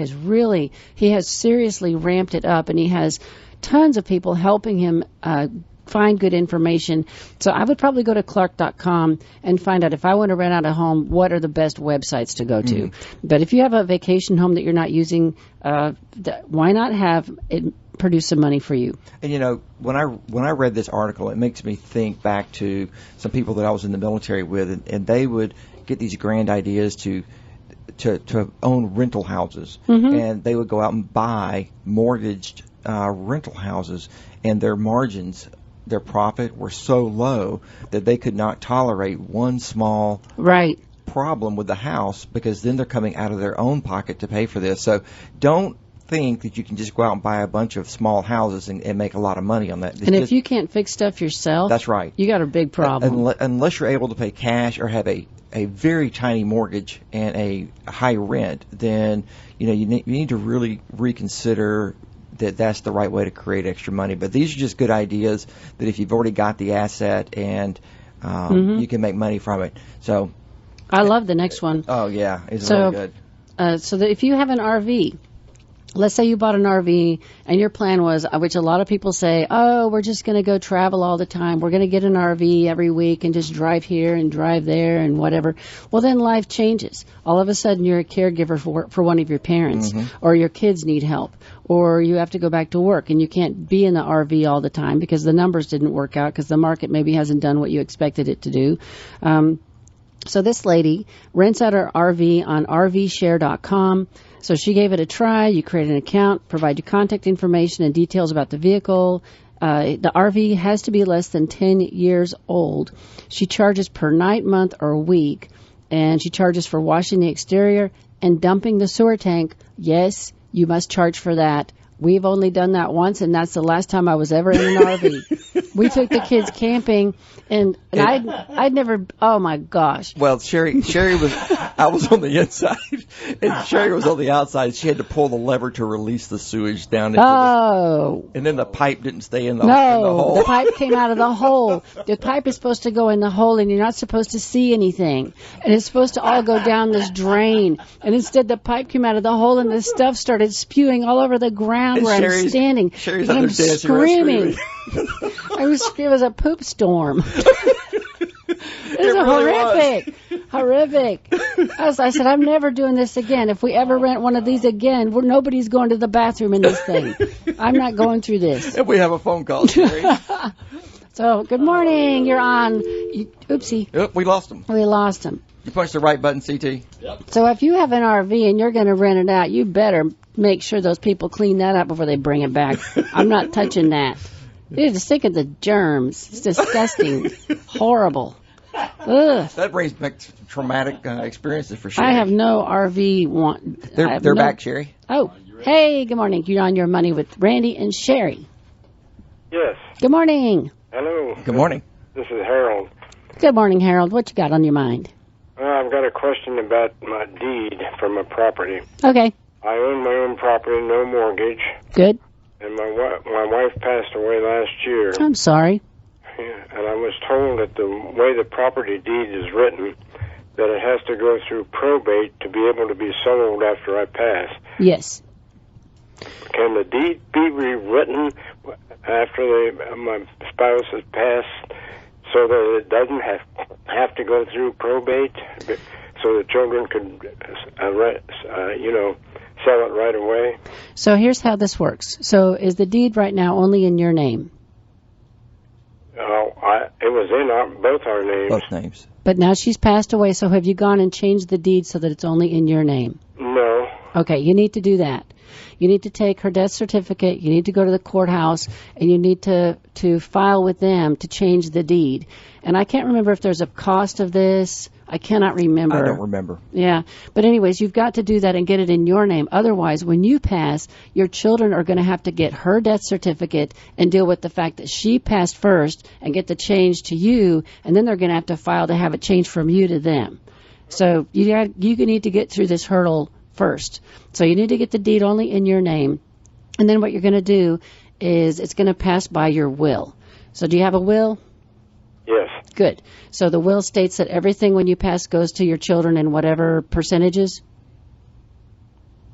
he has seriously ramped it up, and he has tons of people helping him find good information. So I would probably go to Clark.com and find out if I want to rent out a home, what are the best websites to go to. But if you have a vacation home that you're not using, why not have it produce some money for you? And when I read this article, it makes me think back to some people that I was in the military with, and they would get these grand ideas to own rental houses, and they would go out and buy mortgaged rental houses, and their margins, their profit were so low that they could not tolerate one small problem with the house, because then they're coming out of their own pocket to pay for this. So don't think that you can just go out and buy a bunch of small houses and make a lot of money on that. And if you can't fix stuff yourself, that's right, you got a big problem. Unless you're able to pay cash or have a very tiny mortgage and a high rent, then you need to really reconsider that that's the right way to create extra money. But these are just good ideas that if you've already got the asset and you can make money from it. So I love the next one. Oh yeah, it's really good. So that if you have an RV, let's say you bought an RV and your plan was, which a lot of people say, oh, we're just going to go travel all the time. We're going to get an RV every week and just drive here and drive there and whatever. Well, then life changes. All of a sudden you're a caregiver for one of your parents, or your kids need help, or you have to go back to work and you can't be in the RV all the time because the numbers didn't work out because the market maybe hasn't done what you expected it to do. So this lady rents out her RV on RVshare.com. So she gave it a try. You create an account, provide your contact information and details about the vehicle. The RV has to be less than 10 years old. She charges per night, month, or week, and she charges for washing the exterior and dumping the sewer tank. Yes, you must charge for that. We've only done that once, and that's the last time I was ever in an RV. We took the kids camping, and I'd never. Oh my gosh! Well, Sherri was. I was on the inside, and Sherri was on the outside. She had to pull the lever to release the sewage down into and then the pipe didn't stay in the hole. The pipe came out of the hole. The pipe is supposed to go in the hole, and you're not supposed to see anything. And it's supposed to all go down this drain. And instead, the pipe came out of the hole, and the stuff started spewing all over the ground where I'm standing. Sherri's and I'm screaming. It was a poop storm. It was horrific. I said, I'm never doing this again. If we ever rent one of these again, nobody's going to the bathroom in this thing. I'm not going through this. If we have a phone call, Sherri. So, good morning. You're on. Oopsie. Yep, we lost him. You punched the right button, CT. Yep. So if you have an RV and you're going to rent it out, you better make sure those people clean that up before they bring it back. I'm not touching that. You're just sick of the germs. It's disgusting. Horrible. Ugh. That brings back traumatic experiences for Sherri. I have no RV. They're back, Sherri. Oh, hey, good morning. You're on Your Money with Randy and Sherri. Yes. Good morning. Hello. Good morning. This is Harold. Good morning, Harold. What you got on your mind? I've got a question about my deed for my property. Okay. I own my own property, no mortgage. Good. And my wife passed away last year. I'm sorry. And I was told that the way the property deed is written, that it has to go through probate to be able to be sold after I pass. Yes. Can the deed be rewritten after my spouse has passed so that it doesn't have to go through probate, so the children could, sell it right away? So here's how this works. So is the deed right now only in your name? It was in both our names. Both names. But now she's passed away, so have you gone and changed the deed so that it's only in your name? No. Okay, you need to do that. You need to take her death certificate, you need to go to the courthouse, and you need to file with them to change the deed. And I can't remember if there's a cost of this. I cannot remember. I don't remember. Yeah. But anyways, you've got to do that and get it in your name. Otherwise, when you pass, your children are going to have to get her death certificate and deal with the fact that she passed first and get the change to you, and then they're going to have to file to have it changed from you to them. So you need to get through this hurdle first. So you need to get the deed only in your name. And then what you're going to do is it's going to pass by your will. So do you have a will? Yes. Good. So the will states that everything when you pass goes to your children in whatever percentages?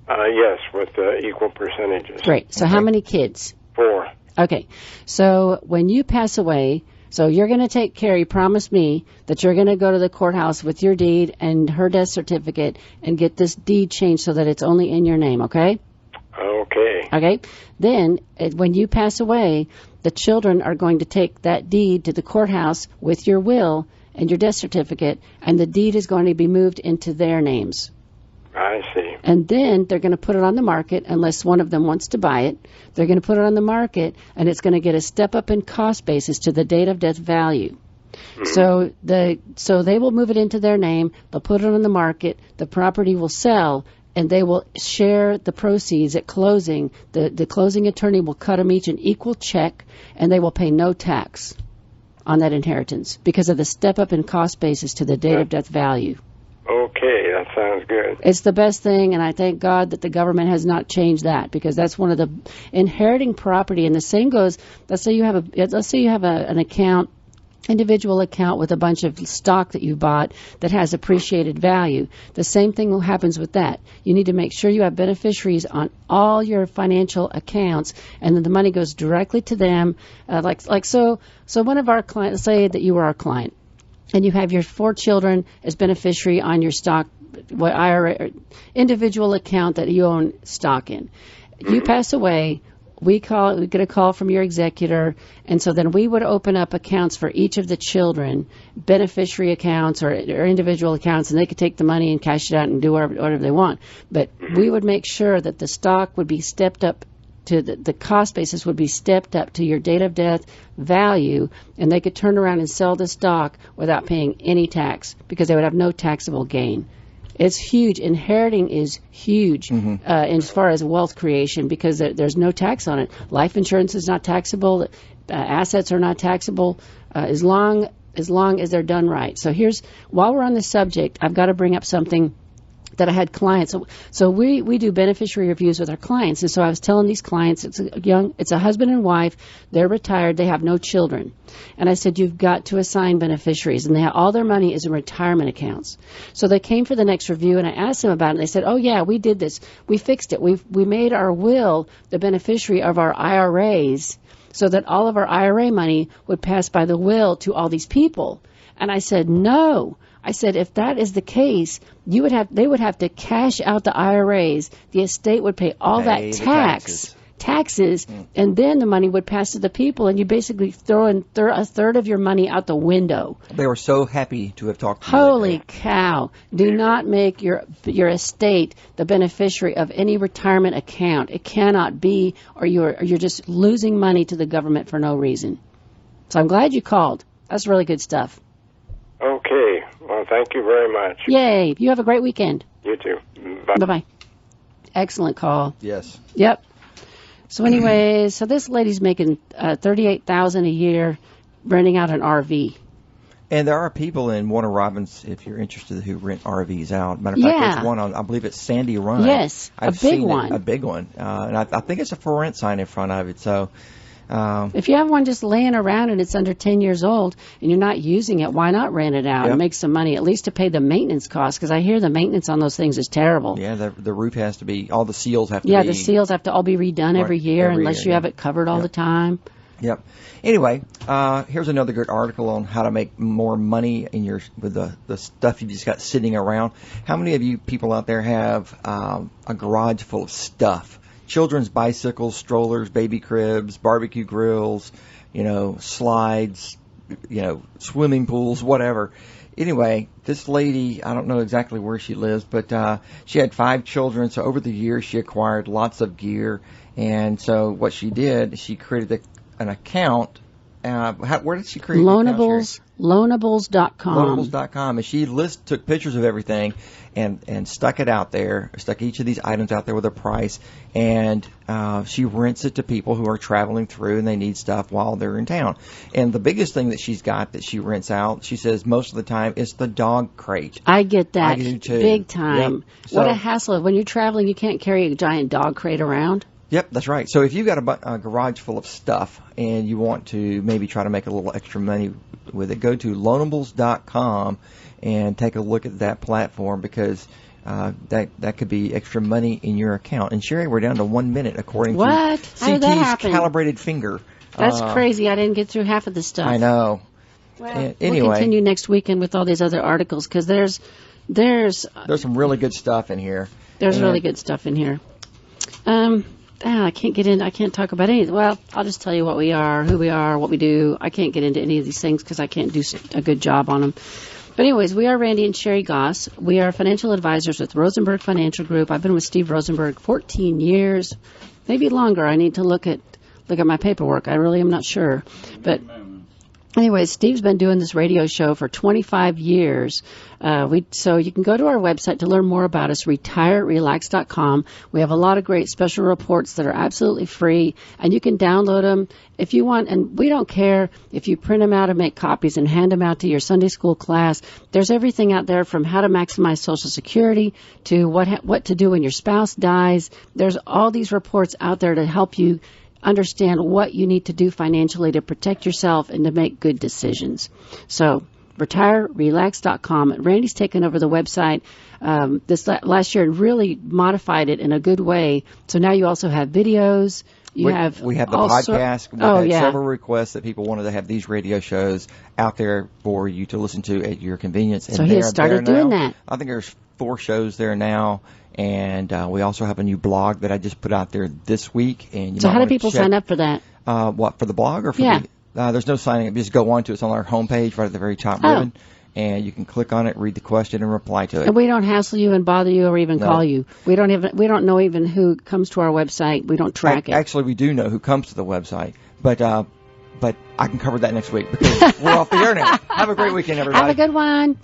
Yes, with equal percentages. Great. So how many kids? 4. Okay. So when you pass away, so you're going to take care, you promise me that you're going to go to the courthouse with your deed and her death certificate and get this deed changed so that it's only in your name, okay? Okay. Okay. Then, when you pass away, the children are going to take that deed to the courthouse with your will and your death certificate, and the deed is going to be moved into their names. I see. And then they're going to put it on the market unless one of them wants to buy it. They're going to put it on the market, and it's going to get a step up in cost basis to the date of death value. So they will move it into their name. They'll put it on the market. The property will sell, and they will share the proceeds at closing. The closing attorney will cut them each an equal check, and they will pay no tax on that inheritance because of the step up in cost basis to the date of death value. Okay, that sounds good. It's the best thing, and I thank God that the government has not changed that, because that's one of the inheriting property. And the same goes. Let's say you have an account, individual account with a bunch of stock that you bought that has appreciated value. The same thing happens with that. You need to make sure you have beneficiaries on all your financial accounts, and then the money goes directly to them. So one of our clients, say that you were our client, and you have your 4 children as beneficiary on your stock, what IRA individual account that you own stock in. You pass away. We get a call from your executor, and so then we would open up accounts for each of the children, beneficiary accounts or individual accounts, and they could take the money and cash it out and do whatever they want. But we would make sure that the stock would be stepped up to the cost basis would be stepped up to your date of death value, and they could turn around and sell the stock without paying any tax because they would have no taxable gain. It's huge. Inheriting is huge as far as wealth creation because there's no tax on it. Life insurance is not taxable. Assets are not taxable as long as they're done right. So while we're on the subject, I've got to bring up something that I had clients. So we do beneficiary reviews with our clients. And so I was telling these clients, it's a husband and wife. They're retired. They have no children. And I said, you've got to assign beneficiaries. And all their money is in retirement accounts. So they came for the next review, and I asked them about it. And they said, oh, yeah, we did this. We fixed it. We made our will the beneficiary of our IRAs so that all of our IRA money would pass by the will to all these people. And I said, no. I said, if that is the case, they would have to cash out the IRAs. The estate would pay all that taxes, and then the money would pass to the people, and you basically throw in a third of your money out the window. They were so happy to have talked to you. Holy cow. Do not make your estate the beneficiary of any retirement account. It cannot be, or you're just losing money to the government for no reason. So I'm glad you called. That's really good stuff. Okay. Well, thank you very much. Yay. You have a great weekend. You too. Bye. Bye-bye. Excellent call. Yes. Yep. So anyways, so this lady's making $38,000 a year renting out an RV. And there are people in Warner Robins, if you're interested, who rent RVs out. Matter of fact, there's one on, I believe it's Sandy Run. Yes, I've a big seen one. A big one. And I think it's a for rent sign in front of it. So if you have one just laying around and it's under 10 years old and you're not using it, why not rent it out and make some money, at least to pay the maintenance costs? Because I hear the maintenance on those things is terrible. Yeah, the roof has to be, all the seals have to be. Yeah, the seals have to all be redone every year unless you have it covered all the time. Yep. Anyway, here's another good article on how to make more money with the stuff you just got sitting around. How many of you people out there have a garage full of stuff? Children's bicycles, strollers, baby cribs, barbecue grills, slides, swimming pools, whatever. Anyway, this lady, I don't know exactly where she lives, but she had 5 children. So over the years, she acquired lots of gear. And so what she did, she created an account. Where did she create Loanables? Loanables.com. Loanables.com. And she took pictures of everything and stuck it out there, stuck each of these items out there with a price, and she rents it to people who are traveling through and they need stuff while they're in town. And the biggest thing that she's got that she rents out, she says most of the time, is the dog crate. I get that. I do too. Big time. Yep. What a hassle. When you're traveling, you can't carry a giant dog crate around. Yep, that's right. So if you've got a garage full of stuff and you want to maybe try to make a little extra money with it, go to loanables.com and take a look at that platform because that could be extra money in your account. And Sherri, we're down to 1 minute according to How did that CT's happen? calibrated finger. That's crazy. I didn't get through half of this stuff. I know. Well, Anyway, we'll continue next weekend with all these other articles because there's some really good stuff in here. There's really good stuff in here. I can't get in. I can't talk about any. Well, I'll just tell you what we are, who we are, what we do. I can't get into any of these things because I can't do a good job on them. But anyways, we are Randy and Sherri Goss. We are financial advisors with Rosenberg Financial Group. I've been with Steve Rosenberg 14 years, maybe longer. I need to look at my paperwork. I really am not sure. But anyways, Steve's been doing this radio show for 25 years. So you can go to our website to learn more about us, retirerelax.com. We have a lot of great special reports that are absolutely free, and you can download them if you want. And we don't care if you print them out and make copies and hand them out to your Sunday school class. There's everything out there from how to maximize Social Security to what to do when your spouse dies. There's all these reports out there to help you understand what you need to do financially to protect yourself and to make good decisions. So, retirerelax.com. Randy's taken over the website this last year and really modified it in a good way. So now you also have videos. We have the podcast. We've had several requests that people wanted to have these radio shows out there for you to listen to at your convenience. So he has started doing that. I think there's 4 shows there now. And we also have a new blog that I just put out there this week. And so how do people sign up for that? For the blog or for there's no signing up. You just go on to it. It's on our homepage right at the very top ribbon. And you can click on it, read the question, and reply to it. And we don't hassle you and bother you or even call you. We don't know even who comes to our website. We don't track it. Actually, we do know who comes to the website. But I can cover that next week because we're off the air now. Have a great weekend, everybody. Have a good one.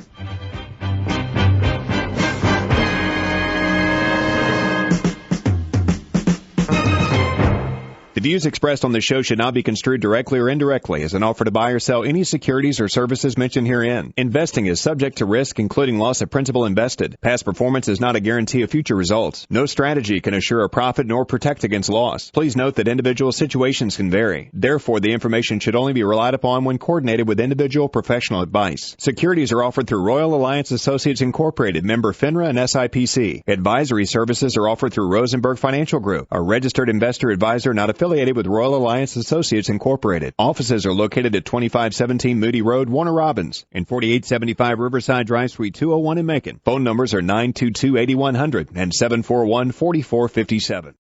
The views expressed on this show should not be construed directly or indirectly as an offer to buy or sell any securities or services mentioned herein. Investing is subject to risk, including loss of principal invested. Past performance is not a guarantee of future results. No strategy can assure a profit nor protect against loss. Please note that individual situations can vary. Therefore, the information should only be relied upon when coordinated with individual professional advice. Securities are offered through Royal Alliance Associates Incorporated, member FINRA and SIPC. Advisory services are offered through Rosenberg Financial Group, a registered investor advisor not affiliated with Royal Alliance Associates Incorporated. Offices are located at 2517 Moody Road, Warner Robins, and 4875 Riverside Drive, Suite 201 in Macon. Phone numbers are 922-8100 and 741-4457.